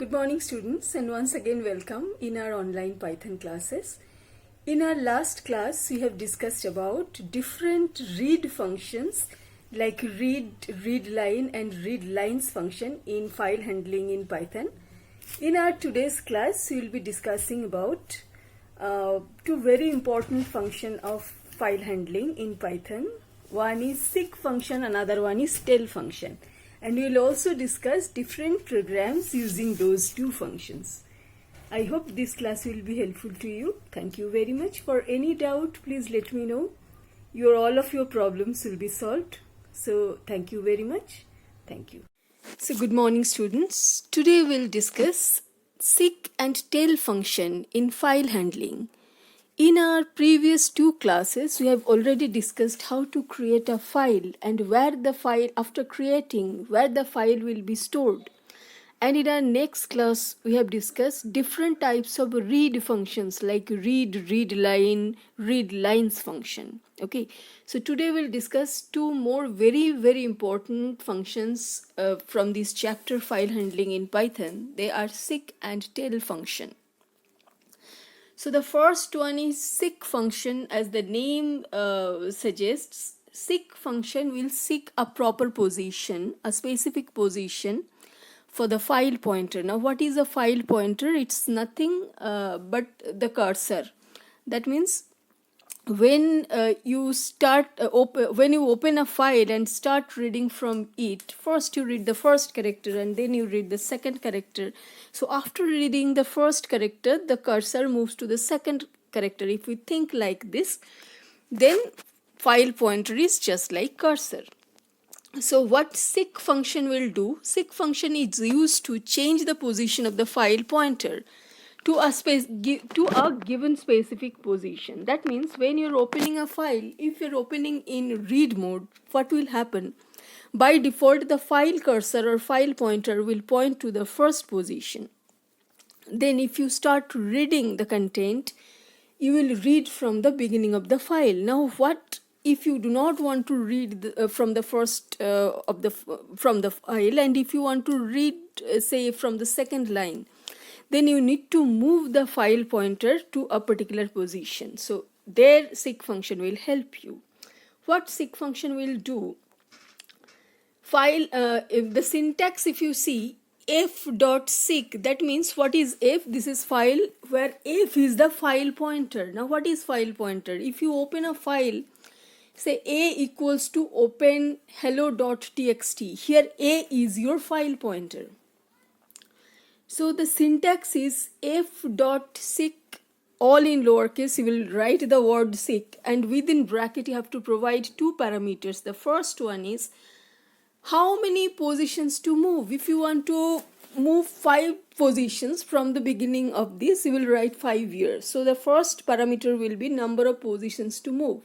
Good morning students, and once again welcome in our online Python classes. In our last class we have discussed about different read functions like readline and readlines function in file handling in Python. In our today's class we will be discussing about two very important functions of file handling in Python. One is seek function, another one is tell function. And we will also discuss different programs using those two functions. I hope this class will be helpful to you. Thank you very much. For any doubt, please let me know. All of your problems will be solved. So thank you very much. Thank you. So good morning students. Today we'll discuss seek and tell function in file handling. In our previous two classes, we have already discussed how to create a file and where the file, after creating, where the file will be stored. And in our next class, we have discussed different types of read functions like readline, readlines function. Okay, so today we'll discuss two more very important functions from this chapter file handling in Python. They are seek and tell function. So the first one is seek function. As the name suggests, seek function will seek a proper position, a specific position for the file pointer. Now what is a file pointer? It's nothing but the cursor. That means when you open a file and start reading from it, first you read the first character and then you read the second character. So after reading the first character, the cursor moves to the second character. If we think like this, then file pointer is just like cursor. So what seek function will do? Seek function is used to change the position of the file pointer to a given specific position. That means when you're opening a file, if you're opening in read mode, what will happen? By default, the file cursor or file pointer will point to the first position. Then if you start reading the content, you will read from the beginning of the file. Now what if you do not want to read from the first from the file, and if you want to read say from the second line, then you need to move the file pointer to a particular position. So there seek function will help you. What seek function will do? If the syntax, if you see f.seek, that means what is f? This is file, where f is the file pointer. Now what is file pointer? If you open a file, say a equals to open hello.txt, here a is your file pointer. So the syntax is f.seek, all in lowercase. You will write the word seek, and within bracket you have to provide two parameters. The first one is how many positions to move. If you want to move 5 positions from the beginning of this, you will write 5 years. So the first parameter will be number of positions to move.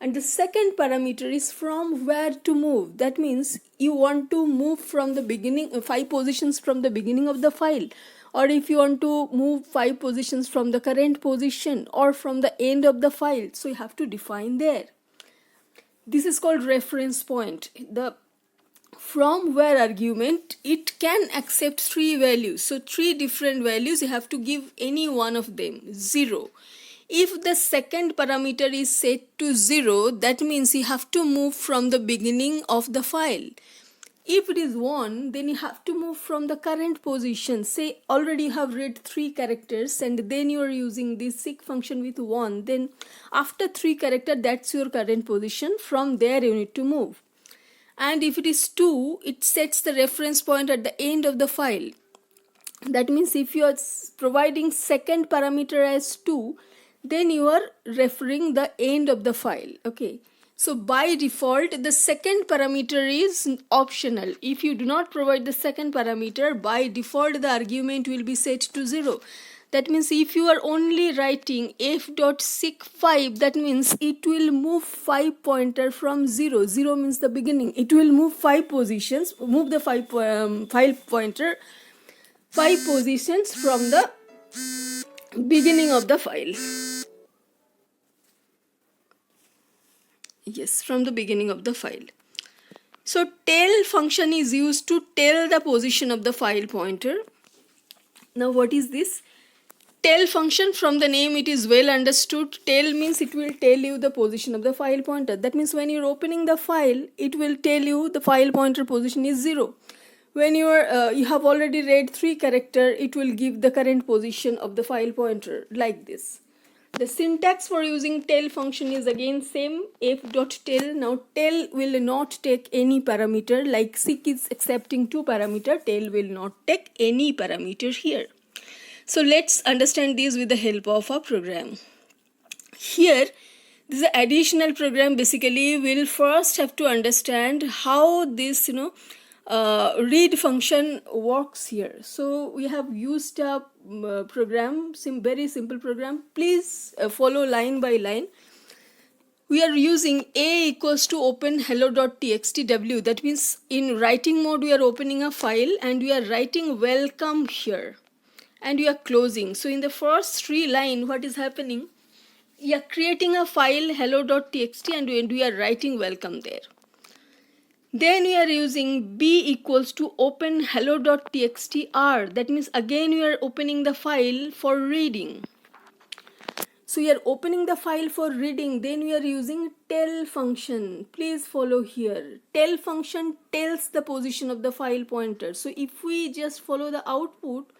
And the second parameter is from where to move. That means you want to move from the beginning, 5 positions from the beginning of the file, or if you want to move 5 positions from the current position or from the end of the file. So you have to define there. This is called reference point. The from where argument, it can accept 3 values. So 3 different values, you have to give any one of them. 0. If the second parameter is set to 0, that means you have to move from the beginning of the file. If it is 1, then you have to move from the current position. Say already you have read 3 characters and then you are using this seek function with 1. Then after 3 characters, that's your current position. From there you need to move. And if it is 2, it sets the reference point at the end of the file. That means if you are providing second parameter as 2, then you are referring the end of the file. Okay, so by default the second parameter is optional. If you do not provide the second parameter, by default the argument will be set to 0. That means if you are only writing f.seek 5, that means it will move 5 pointer from 0. 0 means the beginning. It will move 5 positions, move the file pointer 5 positions from the beginning of the file. Yes, from the beginning of the file. So tell function is used to tell the position of the file pointer. Now what is this? Tell function, from the name it is well understood. Tell means it will tell you the position of the file pointer. That means when you're opening the file, it will tell you the file pointer position is 0. When you have already read 3 character, it will give the current position of the file pointer like this. The syntax for using tell function is again same, f.tell. Now tell will not take any parameter, like seek is accepting 2 parameter, tell will not take any parameter here. So let's understand this with the help of a program. Here, this is an additional program. Basically, we'll first have to understand how this, read function works here. So we have used a program, very simple program. Please follow line by line. We are using a equals to open hello.txt w. That means in writing mode, we are opening a file and we are writing welcome here. And we are closing. So in the first 3 line, what is happening? We are creating a file hello.txt and we are writing welcome there. Then we are using b equals to open hello.txt r. That means again we are opening the file for reading. So we are opening the file for reading. Then we are using tell function. Please follow here. Tell function tells the position of the file pointer. So if we just follow the output,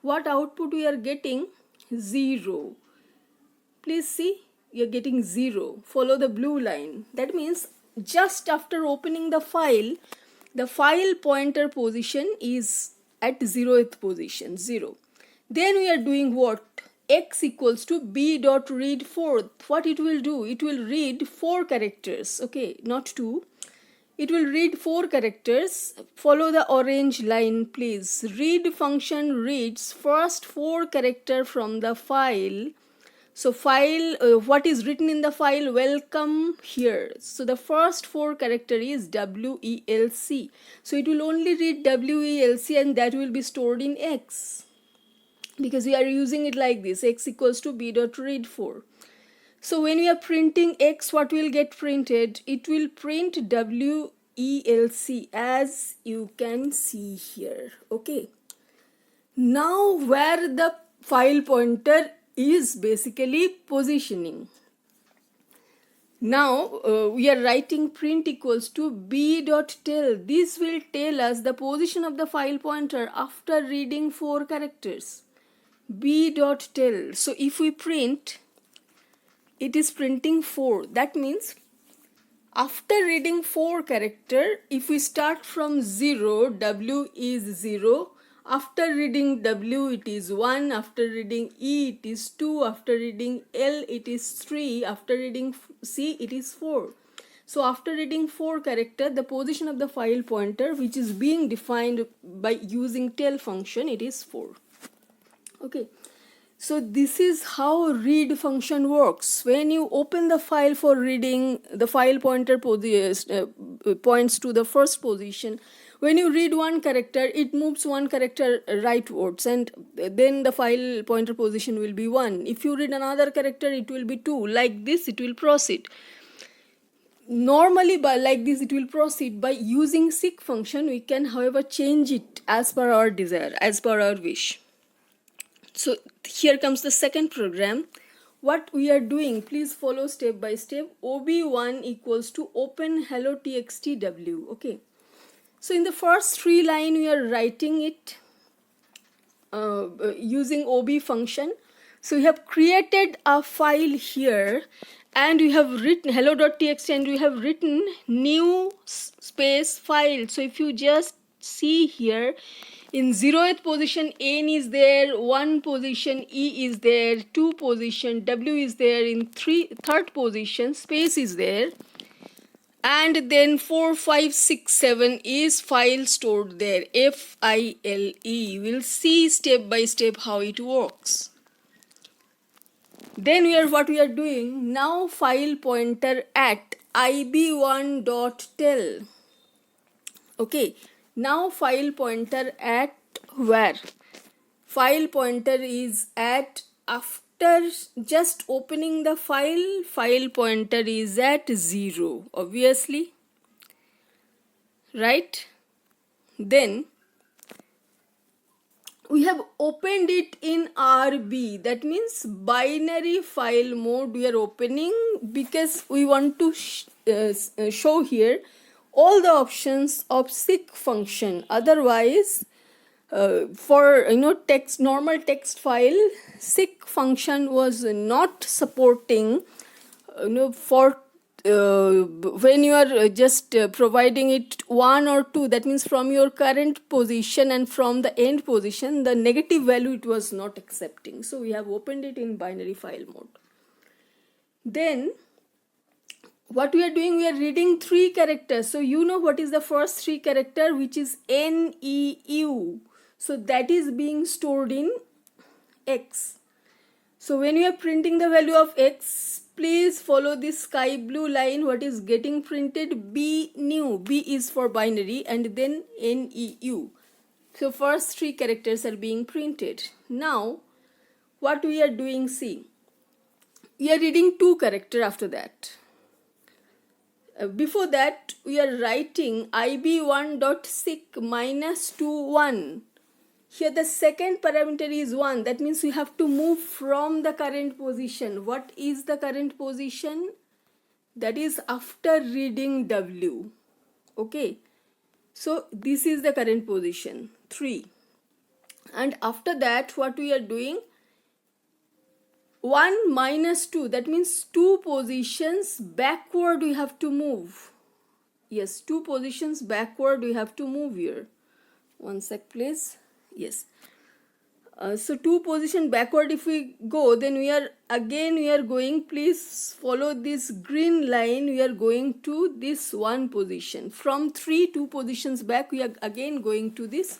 what output we are getting? 0. Please see, you are getting 0. Follow the blue line. That means just after opening the file pointer position is at 0th position, 0. Then we are doing what? X equals to b dot read 4. What it will do? It will read 4 characters. Okay, not 2. It will read 4 characters. Follow the orange line, please. Read function reads first 4 character from the file. So file, what is written in the file? Welcome here. So the first 4 character is WELC. So it will only read WELC and that will be stored in X. Because we are using it like this. X equals to b dot read 4. So when we are printing X, what will get printed? It will print WELC as you can see here. Okay. Now where the file pointer is basically positioning. Now we are writing print equals to b dot tell. This will tell us the position of the file pointer after reading 4 characters. B dot tell. So if we print, it is printing 4. That means after reading 4 character, if we start from 0, W is 0. After reading W, it is 1. After reading E, it is 2. After reading L, it is 3. After reading C, it is 4. So after reading 4 character, the position of the file pointer, which is being defined by using tell function, it is 4. Okay. So this is how read function works. When you open the file for reading, the file pointer points to the first position. When you read 1 character, it moves 1 character rightwards and then the file pointer position will be 1. If you read another character, it will be 2. Like this, it will proceed. Normally, like this, it will proceed. By using seek function, we can, however, change it as per our desire, as per our wish. So here comes the second program. What we are doing, please follow step by step. ob1 equals to open hello.txt w. Okay. So in the first 3 line, we are writing it using ob function. So we have created a file here and we have written hello.txt and we have written new space file. So if you just see here, in 0th position N is there, 1 position E is there, 2 position W is there, in 3rd position space is there, and then 4, 5, 6, 7 is file stored there, FILE. We'll see step by step how it works. Then what we are doing now, file pointer at ib1.tell. Okay. Now file pointer at where? File pointer is at after just opening the file pointer is at 0, obviously, right? Then we have opened it in RB, that means binary file mode we are opening, because we want to show here all the options of seek function. Otherwise, for text, normal text file, seek function was not supporting for when you are just providing it 1 or 2, that means from your current position and from the end position, the negative value it was not accepting. So we have opened it in binary file mode. Then what we are doing, we are reading 3 characters. So you know what is the first 3 character, which is NEU. So that is being stored in X. So when you are printing the value of X, please follow this sky blue line. What is getting printed? B new. B is for binary, and then NEU. So first 3 characters are being printed. Now what we are doing, see, we are reading 2 character after that. Before that we are writing ib1.seek -2 1. Here the second parameter is 1. That means we have to move from the current position. What is the current position? That is after reading W. Okay. So this is the current position 3. And after that what we are doing? 1 minus 2. That means 2 positions backward we have to move. Yes, 2 positions backward we have to move here. One sec please. Yes. So 2 position backward if we go, then we are going, please follow this green line, we are going to this 1 position. From 2 positions back, we are again going to this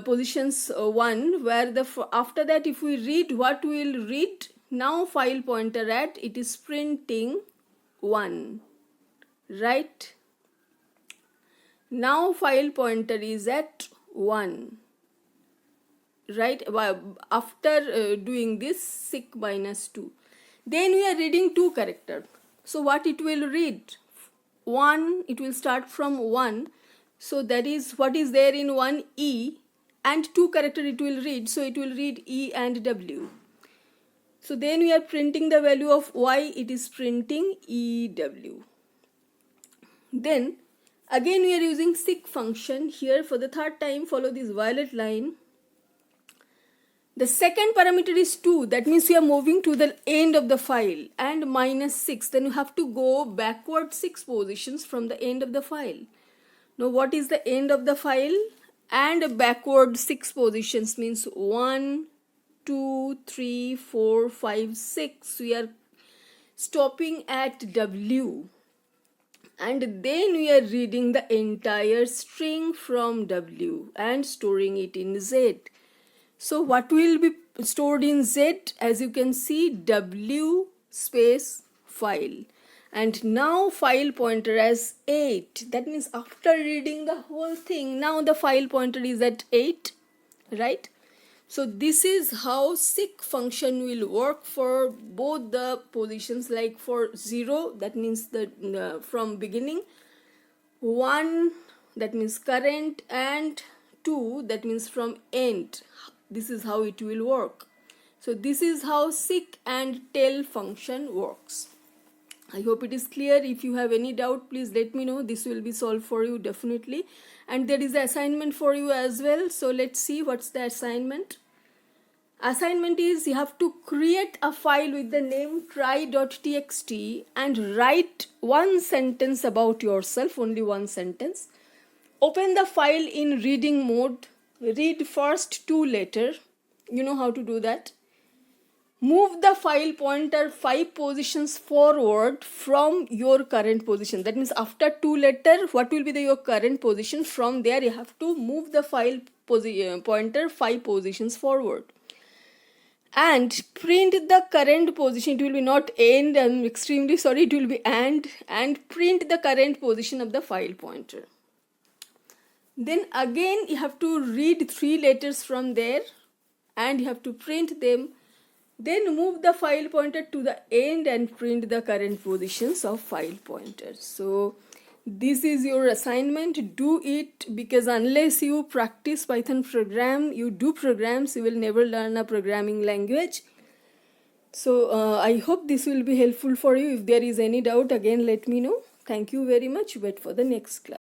positions 1, where after that if we read, what we will read, now file pointer at, it is printing 1, right? Now file pointer is at 1, right? After doing this seek -2, then we are reading 2 character. So what it will read? 1, it will start from 1. So that is what is there in 1, E, and 2 character it will read. So it will read E and W. So then we are printing the value of Y, it is printing EW. Then again we are using seek function here for the 3rd time. Follow this violet line. The second parameter is 2. That means we are moving to the end of the file, and -6. Then you have to go backward 6 positions from the end of the file. Now what is the end of the file? And backward 6 positions means 1, 2, 3, 4, 5, 6. We are stopping at W. And then we are reading the entire string from W and storing it in Z. So what will be stored in Z? As you can see, W space file. And now file pointer as 8. That means after reading the whole thing, now the file pointer is at 8, right? So this is how seek function will work for both the positions, like for 0, that means the from beginning, 1, that means current, and 2, that means from end. This is how it will work. So this is how seek and tell function works. I hope it is clear. If you have any doubt, please let me know. This will be solved for you definitely. And there is an assignment for you as well. So let's see what's the assignment. Assignment is you have to create a file with the name try.txt and write 1 sentence about yourself, only 1 sentence. Open the file in reading mode. Read first 2 letters. You know how to do that. Move the file pointer 5 positions forward from your current position. That means after 2 letters, what will be your current position? From there, you have to move the file pointer 5 positions forward. And print the current position. It will be not end, I'm extremely sorry, it will be and print the current position of the file pointer. Then again, you have to read 3 letters from there and you have to print them. Then move the file pointer to the end and print the current positions of file pointer. So This is your assignment. Do it, because unless you practice Python program, you do programs, you will never learn a programming language. So I hope this will be helpful for you. If there is any doubt, again let me know. Thank you very much. Wait for the next class.